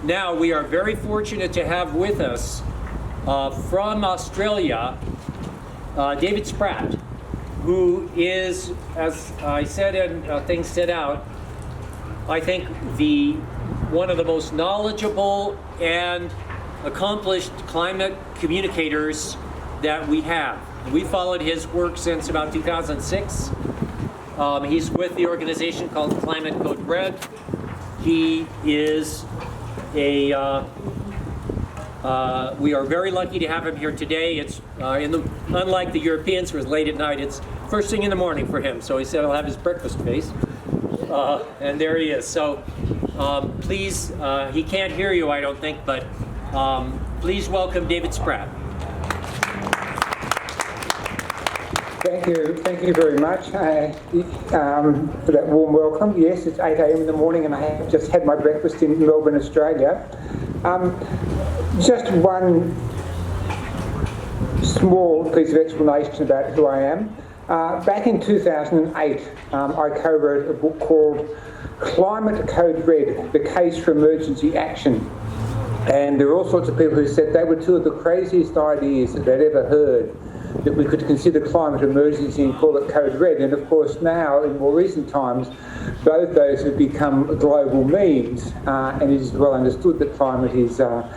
Now, we are very fortunate to have with us from Australia, David Spratt, who is, as I said and things set out, I think one of the most knowledgeable and accomplished climate communicators that we have. We followed his work since about 2006. He's with the organization called Climate Code Red. He is we are very lucky to have him here today. It's unlike the Europeans who are late at night, it's first thing in the morning for him. So he said he'll have his breakfast face. And there he is. So please, he can't hear you, I don't think, but please welcome David Spratt. Thank you very much for that warm welcome. Yes, it's 8 a.m. in the morning and I have just had my breakfast in Melbourne, Australia. Just one small piece of explanation about who I am. Back in 2008, I co-wrote a book called Climate Code Red, The Case for Emergency Action. And there were all sorts of people who said they were two of the craziest ideas that they'd ever heard, that we could consider climate emergency and call it Code Red. And of course now, in more recent times, both those have become global memes, and it is well understood that climate is now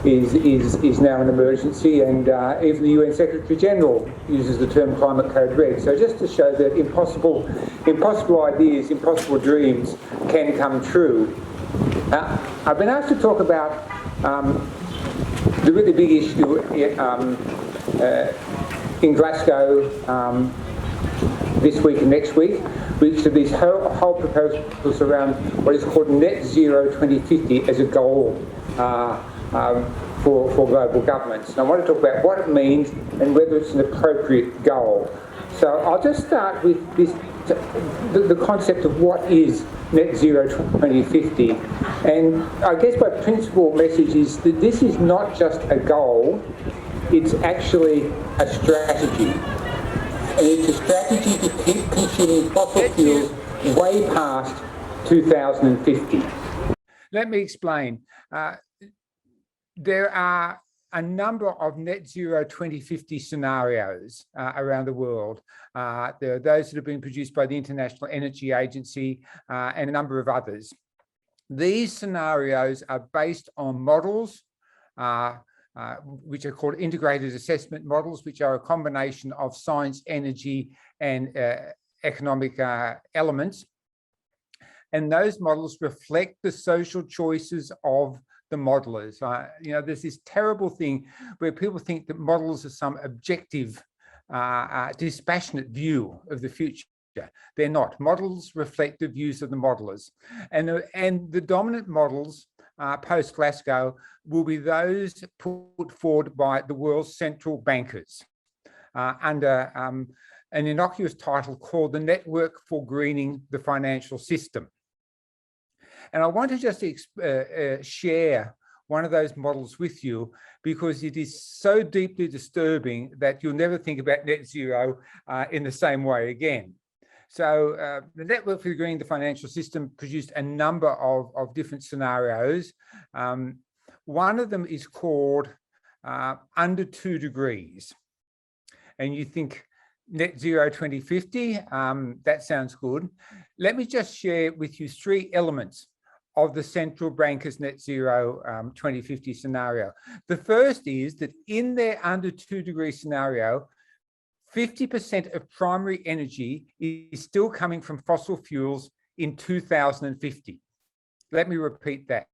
an emergency, and even the UN Secretary General uses the term Climate Code Red. So just to show that impossible ideas, impossible dreams can come true. I've been asked to talk about the really big issue in Glasgow this week and next week, which are these whole proposals around what is called net zero 2050 as a goal for global governments. And I want to talk about what it means and whether it's an appropriate goal. So I'll just start with the concept of what is net zero 2050. And I guess my principal message is that this is not just a goal, it's actually a strategy. And it's a strategy to keep consuming fossil fuels way past 2050. Let me explain. There are a number of net zero 2050 scenarios around the world. There are those that have been produced by the International Energy Agency and a number of others. These scenarios are based on models which are called integrated assessment models, which are a combination of science, energy, and economic elements. And those models reflect the social choices of the modelers. There's this terrible thing where people think that models are some objective, dispassionate view of the future. They're not. Models reflect the views of the modelers. And the dominant models post-Glasgow will be those put forward by the world's central bankers under an innocuous title called the Network for Greening the Financial System. And I want to just share one of those models with you because it is so deeply disturbing that you'll never think about net zero in the same way again. So the Network for Greening the Financial System produced a number of different scenarios. One of them is called under 2 degrees. And you think net zero 2050, that sounds good. Let me just share with you 3 elements of the central bankers net zero 2050 scenario. The first is that in their under 2 degree scenario, 50% of primary energy is still coming from fossil fuels in 2050. Let me repeat that.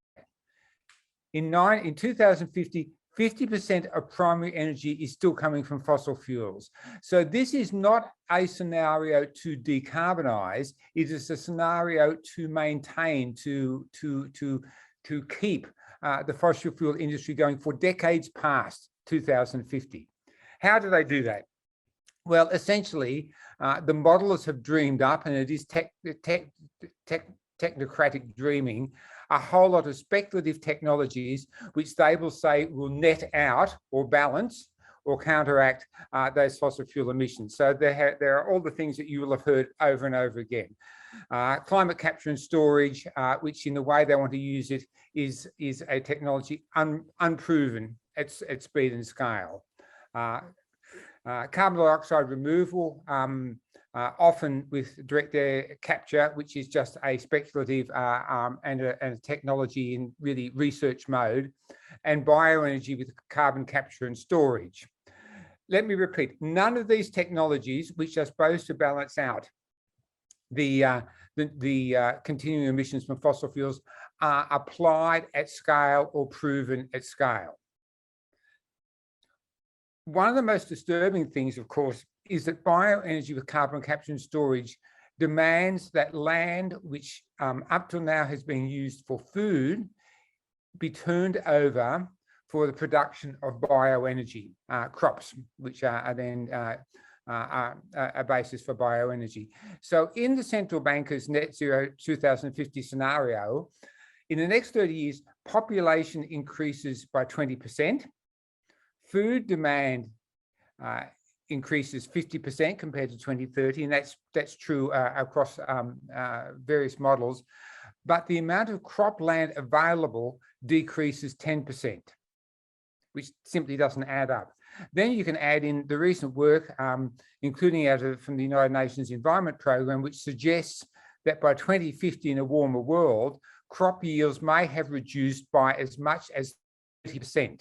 In 2050, 50% of primary energy is still coming from fossil fuels. So this is not a scenario to decarbonize, it is a scenario to maintain, to keep the fossil fuel industry going for decades past 2050. How do they do that? Well, essentially, the modelers have dreamed up, and it is technocratic dreaming, a whole lot of speculative technologies which they will say will net out or balance or counteract those fossil fuel emissions. So there are all the things that you will have heard over and over again. Climate capture and storage, which in the way they want to use it is a technology unproven at speed and scale. Carbon dioxide removal, often with direct air capture, which is just a speculative and a technology in really research mode, and bioenergy with carbon capture and storage. Let me repeat, none of these technologies, which are supposed to balance out the continuing emissions from fossil fuels, are applied at scale or proven at scale. One of the most disturbing things, of course, is that bioenergy with carbon capture and storage demands that land, which up till now has been used for food, be turned over for the production of bioenergy, crops, which are then a basis for bioenergy. So in the central bankers' net zero 2050 scenario, in the next 30 years, population increases by 20%, food demand increases 50% compared to 2030, and that's true across various models, but the amount of cropland available decreases 10%, which simply doesn't add up. Then you can add in the recent work, including from the United Nations Environment Programme, which suggests that by 2050 in a warmer world, crop yields may have reduced by as much as 30%.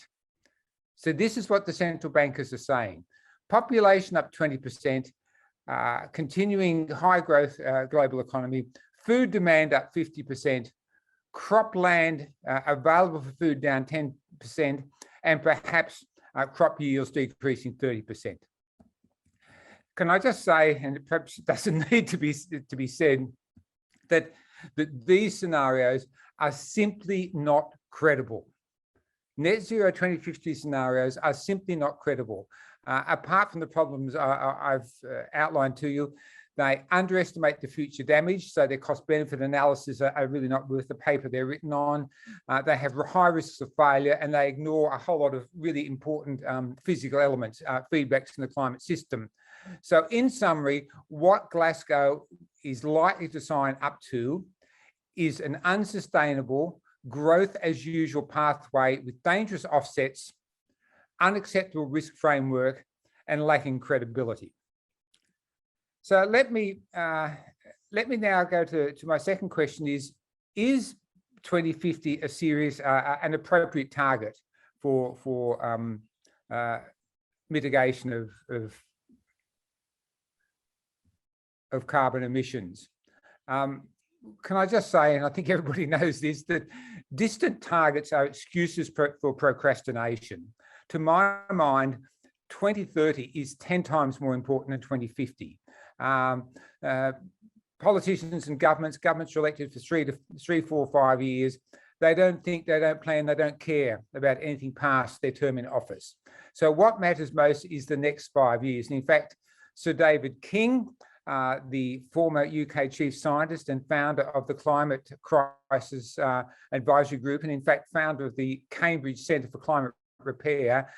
So this is what the central bankers are saying. Population up 20%, continuing high growth global economy, food demand up 50%, cropland available for food down 10%, and perhaps crop yields decreasing 30%. Can I just say, and it perhaps doesn't need to be said, that these scenarios are simply not credible. Net zero 2050 scenarios are simply not credible. Apart from the problems I've outlined to you, they underestimate the future damage, so their cost-benefit analysis are really not worth the paper they're written on. They have high risks of failure, and they ignore a whole lot of really important physical elements, feedbacks in the climate system. So in summary, what Glasgow is likely to sign up to is an unsustainable growth as usual pathway with dangerous offsets, unacceptable risk framework, and lacking credibility. So let me now go to my second question: is 2050 a serious, an appropriate target for mitigation of carbon emissions? Can I just say, and I think everybody knows this, that distant targets are excuses for procrastination. To my mind, 2030 is 10 times more important than 2050. Politicians and governments are elected for 3, 4, 5 years. They don't think, they don't plan, they don't care about anything past their term in office. So what matters most is the next 5 years. And in fact, Sir David King, the former UK chief scientist and founder of the Climate Crisis Advisory Group, and in fact founder of the Cambridge Centre for Climate Repair,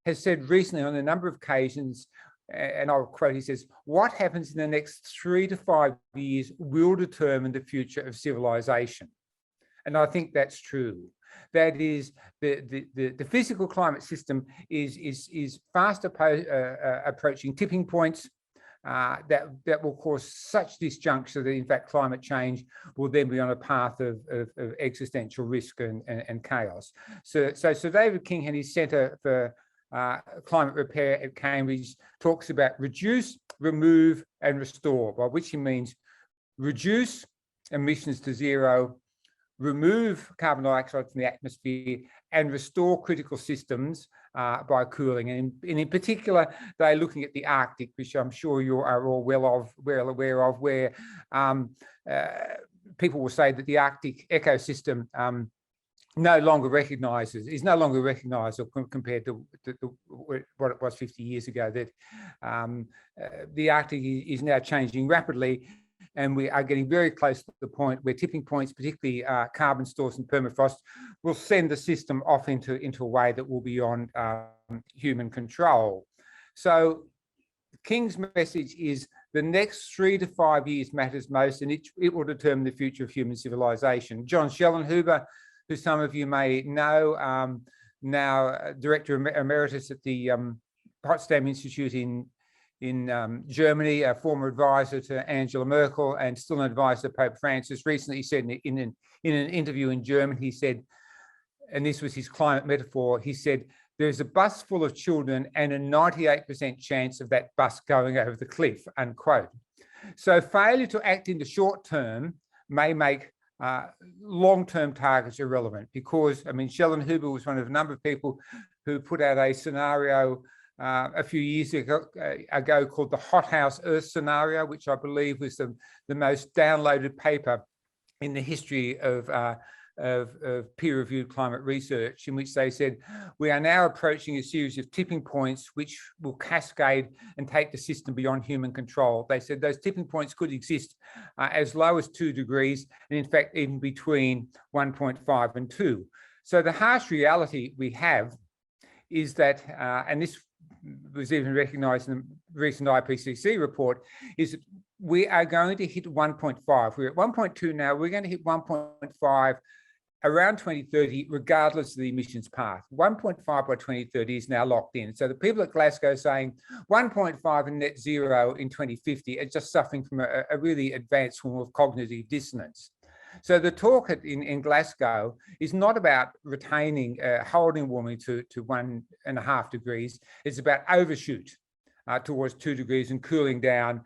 has said recently on a number of occasions, and I'll quote, he says, "What happens in the next 3 to 5 years will determine the future of civilization." And I think that's true. That is, the physical climate system is fast approaching tipping points that will cause such disjuncture that in fact climate change will then be on a path of existential risk and chaos. So Sir David King and his Centre for Climate Repair at Cambridge talks about reduce, remove and restore, by which he means reduce emissions to zero, remove carbon dioxide from the atmosphere, and restore critical systems by cooling. And in particular, they're looking at the Arctic, which I'm sure you are all well aware of, where people will say that the Arctic ecosystem is no longer recognizable compared to what it was 50 years ago, that the Arctic is now changing rapidly. And we are getting very close to the point where tipping points, particularly carbon stores and permafrost, will send the system off into a way that will be beyond human control. So King's message is The next 3 to 5 years matters most, and it will determine the future of human civilization. John Schellenhuber, who some of you may know, now Director Emeritus at the Potsdam Institute in Germany, a former advisor to Angela Merkel and still an advisor to Pope Francis, recently said in an interview in German, he said, and this was his climate metaphor, he said, there's a bus full of children and a 98% chance of that bus going over the cliff, unquote. So failure to act in the short term may make long-term targets irrelevant because, I mean, Schellenhuber was one of a number of people who put out a scenario a few years ago called the hothouse Earth scenario, which I believe was the most downloaded paper in the history of peer-reviewed climate research, in which they said, we are now approaching a series of tipping points which will cascade and take the system beyond human control. They said those tipping points could exist as low as 2 degrees, and in fact, even between 1.5 and 2. So the harsh reality we have is that, and this was even recognized in the recent IPCC report, is that we are going to hit 1.5. We're at 1.2 now, we're going to hit 1.5 around 2030, regardless of the emissions path. 1.5 by 2030 is now locked in. So the people at Glasgow saying 1.5 and net zero in 2050 are just suffering from a really advanced form of cognitive dissonance. So the talk in Glasgow is not about retaining, holding warming to 1.5 degrees. It's about overshoot towards 2 degrees and cooling down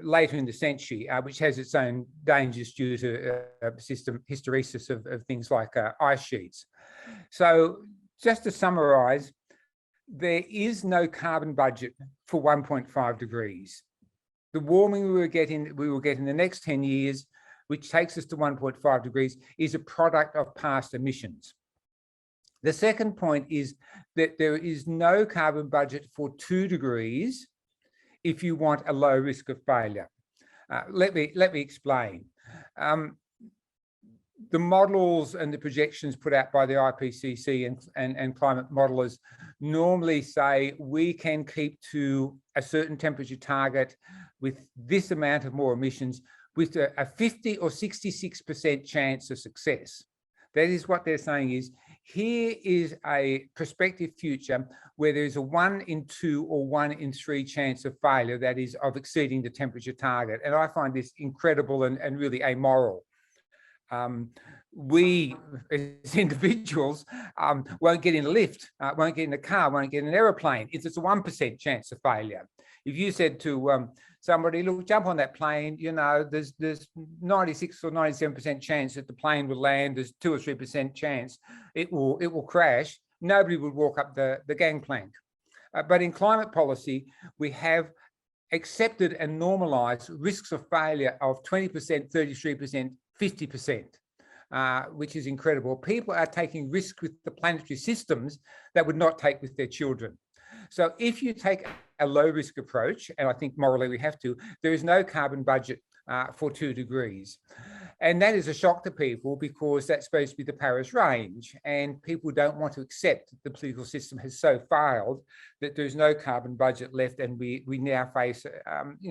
later in the century, which has its own dangers due to system hysteresis of things like ice sheets. So just to summarize, there is no carbon budget for 1.5 degrees. The warming we will get in the next 10 years, which takes us to 1.5 degrees, is a product of past emissions. The second point is that there is no carbon budget for 2 degrees if you want a low risk of failure. Let me explain. The models and the projections put out by the IPCC and climate modelers normally say we can keep to a certain temperature target with this amount of more emissions with a 50 or 66% chance of success. That is what they're saying is, here is a prospective future where there is a 1 in 2 or 1 in 3 chance of failure, that is, of exceeding the temperature target. And I find this incredible and really amoral. We, as individuals, won't get in a lift, won't get in a car, won't get in an aeroplane if there's a 1% chance of failure. If you said to somebody, look, jump on that plane, you know, there's 96 or 97% chance that the plane will land, there's 2 or 3% chance it will crash, nobody would walk up the gangplank. But in climate policy, we have accepted and normalized risks of failure of 20%, 33%, 50%, which is incredible. People are taking risks with the planetary systems that would not take with their children. So if you take a low risk approach, and I think morally we have to, there is no carbon budget for 2 degrees. And that is a shock to people because that's supposed to be the Paris range. And people don't want to accept that the political system has so failed that there's no carbon budget left. And we now face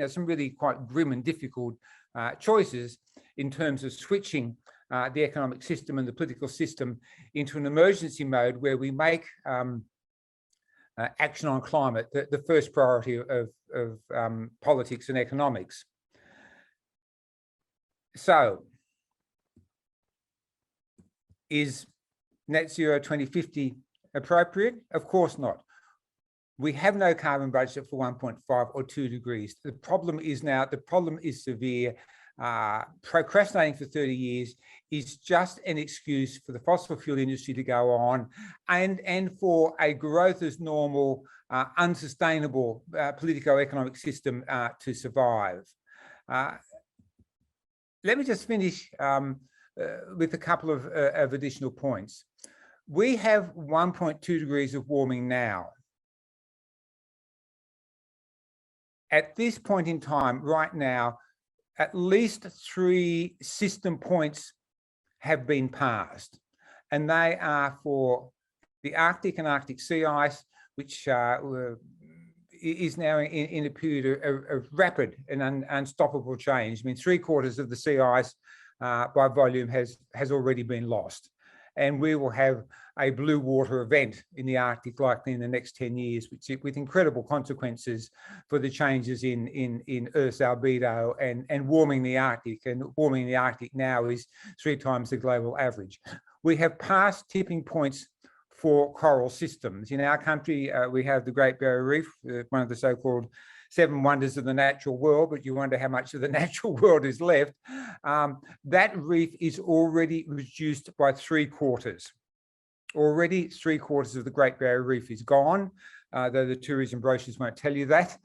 some really quite grim and difficult choices in terms of switching the economic system and the political system into an emergency mode where we make action on climate the first priority of politics and economics. So, is net zero 2050 appropriate? Of course not. We have no carbon budget for 1.5 or 2 degrees. The problem is severe. Procrastinating for 30 years is just an excuse for the fossil fuel industry to go on and for a growth as normal, unsustainable politico-economic system to survive. Let me just finish with a couple of additional points. We have 1.2 degrees of warming now. At this point in time, right now, at least 3 system points have been passed, and they are for the Arctic and Arctic sea ice, which is now in a period of rapid and unstoppable change. I mean, 3/4 of the sea ice by volume has already been lost. And we will have a blue water event in the Arctic likely in the next 10 years, with incredible consequences for the changes in Earth's albedo and warming the Arctic. And warming the Arctic now is 3 times the global average. We have passed tipping points for coral systems. In our country, we have the Great Barrier Reef, one of the so-called 7 wonders of the natural world, but you wonder how much of the natural world is left. That reef is already reduced by 3/4. Already 3/4 of the Great Barrier Reef is gone, though the tourism brochures won't tell you that.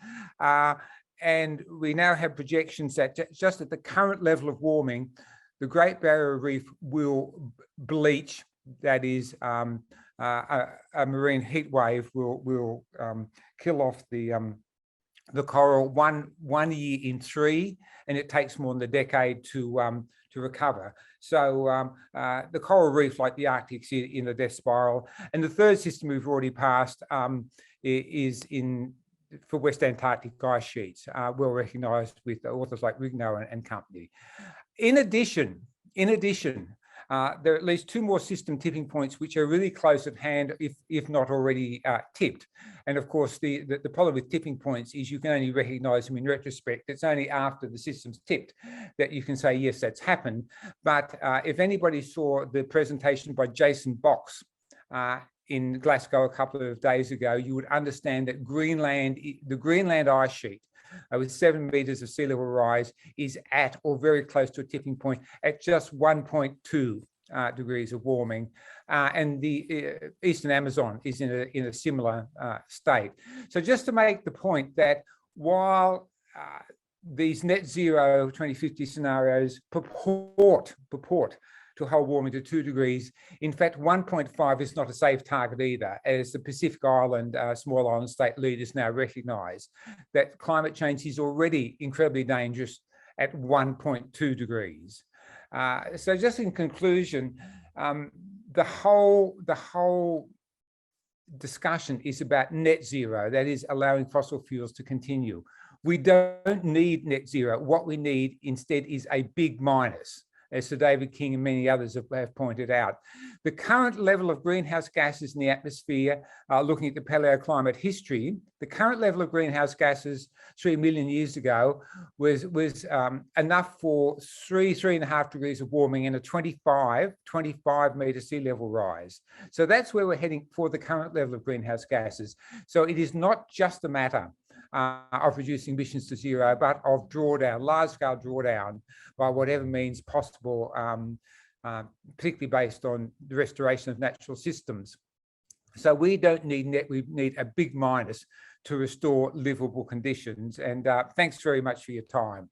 And we now have projections that just at the current level of warming, the Great Barrier Reef will bleach. That is, a marine heat wave will kill off the coral one year in 3, and it takes more than a decade to recover. So the coral reef, like the Arctic's in the death spiral. And the third system we've already passed is for West Antarctic ice sheets, well recognised with authors like Rigno and company. In addition, there are at least 2 more system tipping points which are really close at hand, if not already tipped. And of course, the problem with tipping points is you can only recognise them in retrospect. It's only after the system's tipped that you can say, yes, that's happened. But if anybody saw the presentation by Jason Box in Glasgow a couple of days ago, you would understand that the Greenland ice sheet, with 7 meters of sea level rise, is at or very close to a tipping point at just 1.2 degrees of warming, and the Eastern Amazon is in a similar state. So just to make the point that while these net zero 2050 scenarios purport to hold warming to 2 degrees. In fact, 1.5 is not a safe target either, as the Pacific Island, small island state leaders now recognise that climate change is already incredibly dangerous at 1.2 degrees. So just in conclusion, the whole discussion is about net zero, that is allowing fossil fuels to continue. We don't need net zero. What we need instead is a big minus, as Sir David King and many others have pointed out. The current level of greenhouse gases in the atmosphere, looking at the paleoclimate history, the current level of greenhouse gases 3 million years ago was enough for 3.5 degrees of warming and a 25 metre sea level rise. So that's where we're heading for the current level of greenhouse gases. So it is not just a matter of reducing emissions to zero, but of drawdown, large-scale drawdown by whatever means possible, particularly based on the restoration of natural systems. So we don't need net, we need a big minus to restore livable conditions. And thanks very much for your time.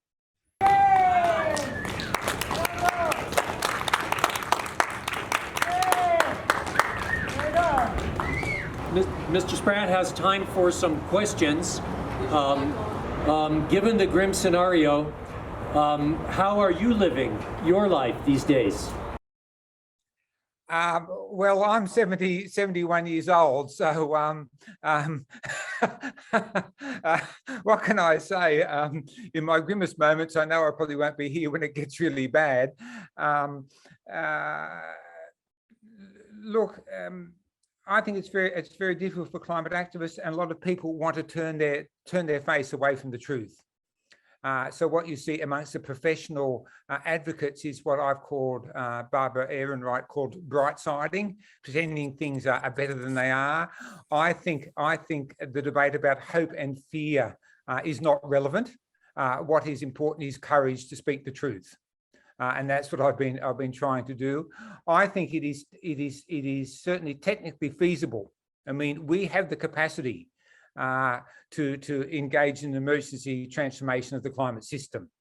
Mr. Spratt has time for some questions. Given the grim scenario, how are you living your life these days? Well, I'm 71 years old, so what can I say? In my grimmest moments, I know I probably won't be here when it gets really bad. Look, I think it's very difficult for climate activists, and a lot of people want to turn their face away from the truth. So what you see amongst the professional advocates is what I've called, Barbara Ehrenreich called bright siding, pretending things are better than they are. I think the debate about hope and fear is not relevant. What is important is courage to speak the truth. And that's what I've been trying to do. I think it is certainly technically feasible. I mean, we have the capacity to engage in emergency transformation of the climate system.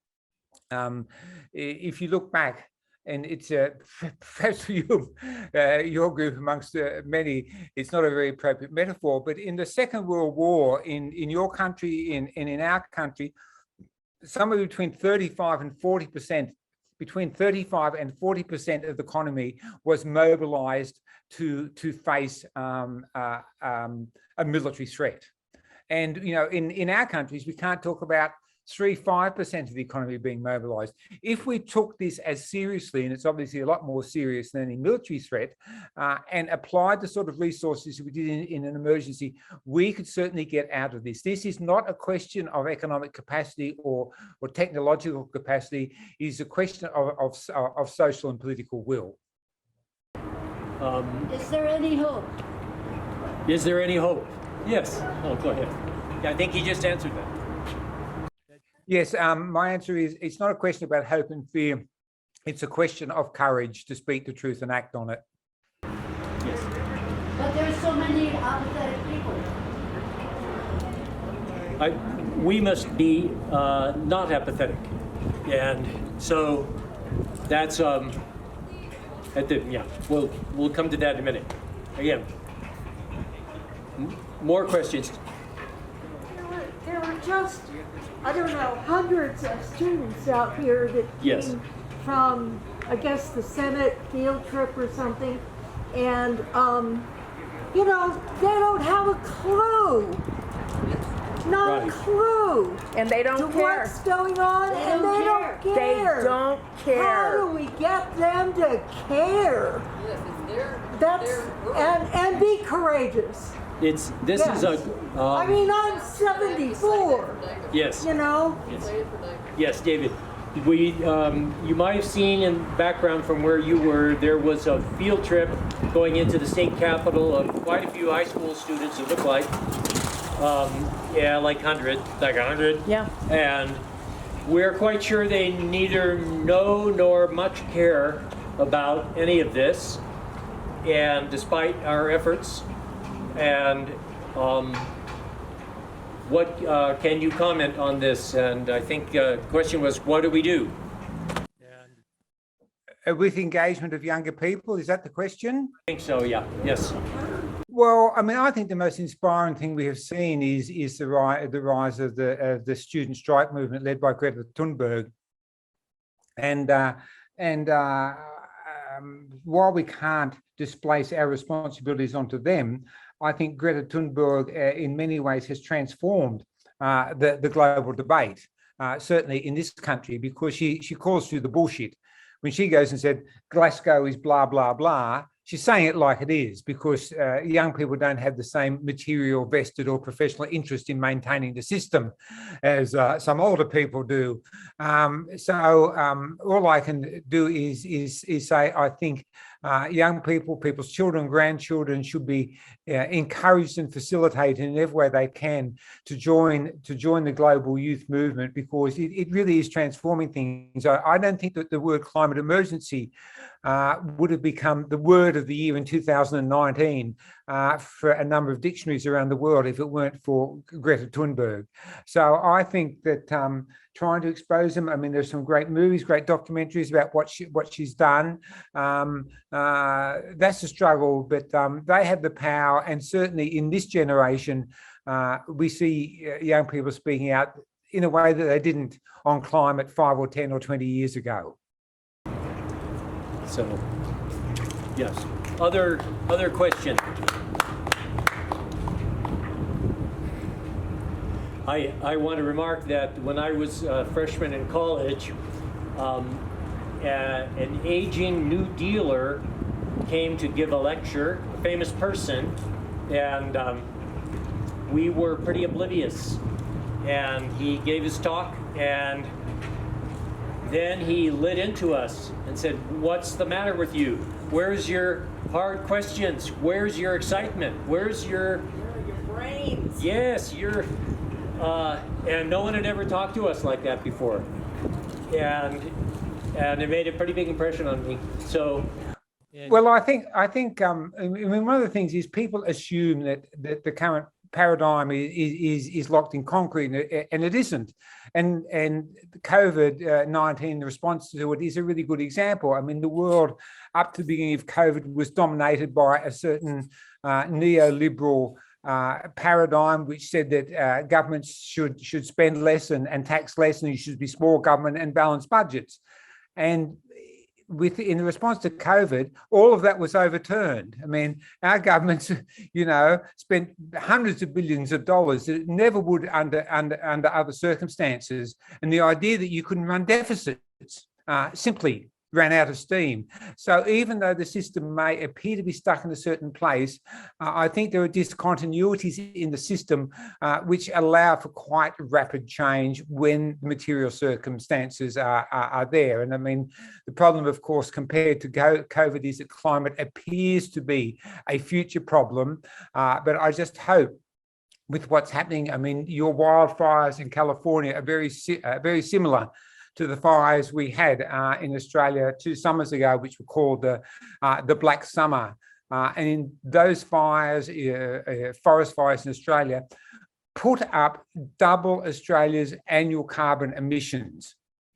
If you look back, and it's perhaps for you, your group amongst many, it's not a very appropriate metaphor, but in the Second World War, in your country and in our country, somewhere between 35 and 40%, between 35 and 40% of the economy was mobilized to face a military threat. And, in our countries, we can't talk about 3-5% of the economy being mobilized. If we took this as seriously, and it's obviously a lot more serious than any military threat, and applied the sort of resources we did in an emergency, we could certainly get out of this. This is not a question of economic capacity or technological capacity. It is a question of social and political will. Is there any hope? Is there any hope? Yes. Oh, go ahead. Yeah, I think he just answered that. Yes, my answer is it's not a question about hope and fear. It's a question of courage to speak the truth and act on it. Yes. But there's so many apathetic people. We must be not apathetic, and so that's we'll come to that in a minute. Again, more questions. There were just, I don't know, hundreds of students out here that Yes. came from, I guess, the Senate field trip or something, and they don't have a clue. Not Right. a clue And they to don't care. what's going on, and they don't They care. don't How care. do we get them to care? And be courageous. This is a I mean, I'm 74. yes. Yes. Yes, David. You might have seen in background from where you were, there was a field trip going into the state capitol of quite a few high school students, it looked like. Like 100. Yeah. And we're quite sure they neither know nor much care about any of this. And despite our efforts, and what can you comment on this? And I think the question was, what do we do? With engagement of younger people, is that the question? I think so, yeah, yes. Well, I mean, I think the most inspiring thing we have seen is the rise of the student strike movement led by Greta Thunberg. And while we can't displace our responsibilities onto them, I think Greta Thunberg in many ways has transformed the global debate, certainly in this country, because she calls through the bullshit. When she goes and said, Glasgow is blah, blah, blah, she's saying it like it is, because young people don't have the same material, vested or professional interest in maintaining the system as some older people do. So all I can do is say, I think young people, people's children, grandchildren should be encouraged and facilitated in every way they can to join the global youth movement, because it really is transforming things. I don't think that the word climate emergency would have become the word of the year in 2019 for a number of dictionaries around the world if it weren't for Greta Thunberg. So I think that trying to expose them, I mean, there's some great movies, great documentaries about what she's done. That's a struggle, but they have the power, and certainly in this generation, we see young people speaking out in a way that they didn't on climate 5 or 10 or 20 years ago. So, yes. Other question? I want to remark that when I was a freshman in college, an aging New Dealer came to give a lecture, a famous person, and we were pretty oblivious. And he gave his talk, and then he lit into us and said, what's the matter with you? Where's your hard questions? Where's your excitement? Where's your brains? Yes, and no one had ever talked to us like that before. And it made a pretty big impression on me. So, well, I think I mean, one of the things is people assume that the current paradigm is locked in concrete, and it isn't. And COVID-19, the response to it is a really good example. I mean, the world up to the beginning of COVID was dominated by a certain neoliberal paradigm which said that governments should spend less and tax less, and you should be small government and balanced budgets. And in the response to COVID, all of that was overturned. I mean, our governments, spent hundreds of billions of dollars that it never would under other circumstances. And the idea that you couldn't run deficits simply ran out of steam. So even though the system may appear to be stuck in a certain place, I think there are discontinuities in the system which allow for quite rapid change when the material circumstances are there. And I mean, the problem, of course, compared to COVID is that climate appears to be a future problem, but I just hope with what's happening, I mean, your wildfires in California are very similar to the fires we had in Australia 2 summers ago, which were called the Black Summer. And in those fires, forest fires in Australia, put up double Australia's annual carbon emissions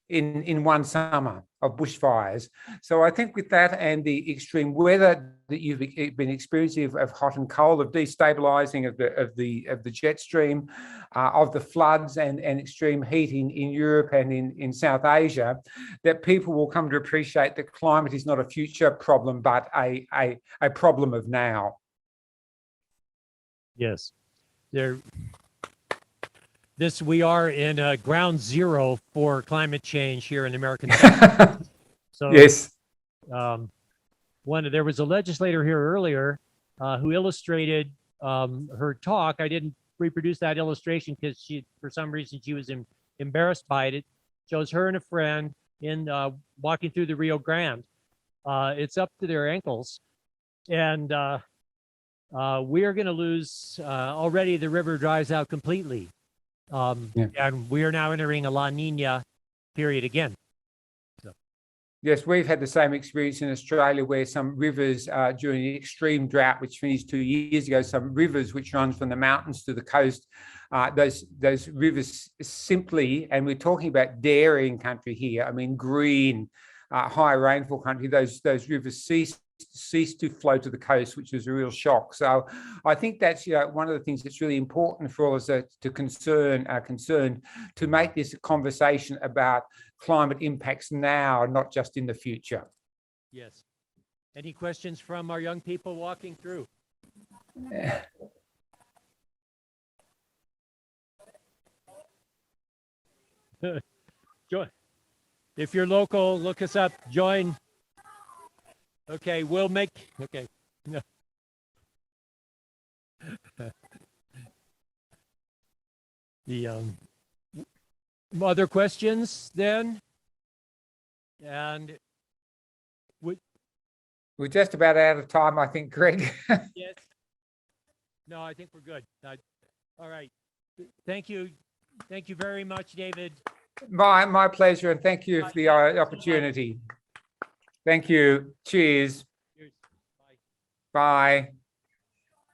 in one summer of bushfires. So I think with that and the extreme weather that you've been experiencing of hot and cold, of destabilizing of the jet stream, of the floods and extreme heat in Europe and in South Asia, that people will come to appreciate that climate is not a future problem, but a problem of now. Yes, we are in ground zero for climate change here in American South. So yes, there was a legislator here earlier who illustrated her talk. I didn't reproduce that illustration because for some reason she was embarrassed by it. It shows her and a friend walking through the Rio Grande. It's up to their ankles, and we are going to lose. Already, the river dries out completely. And we are now entering a La Nina period again. So. Yes, we've had the same experience in Australia where some rivers during the extreme drought, which finished 2 years ago, some rivers which run from the mountains to the coast, those rivers simply, and we're talking about dairying country here, I mean green, high rainfall country, those rivers ceased to flow to the coast, which was a real shock. So I think that's one of the things that's really important for us to concerned to make this a conversation about climate impacts now, not just in the future. Yes. Any questions from our young people walking through? Join. If you're local, look us up. Join. Okay, we'll make. Okay. No. The other questions then, and we're just about out of time, I think, Greg. Yes. No, I think we're good. All right. Thank you very much, David. My pleasure, and thank you for the opportunity. Thank you. Cheers. Cheers. Bye. Bye.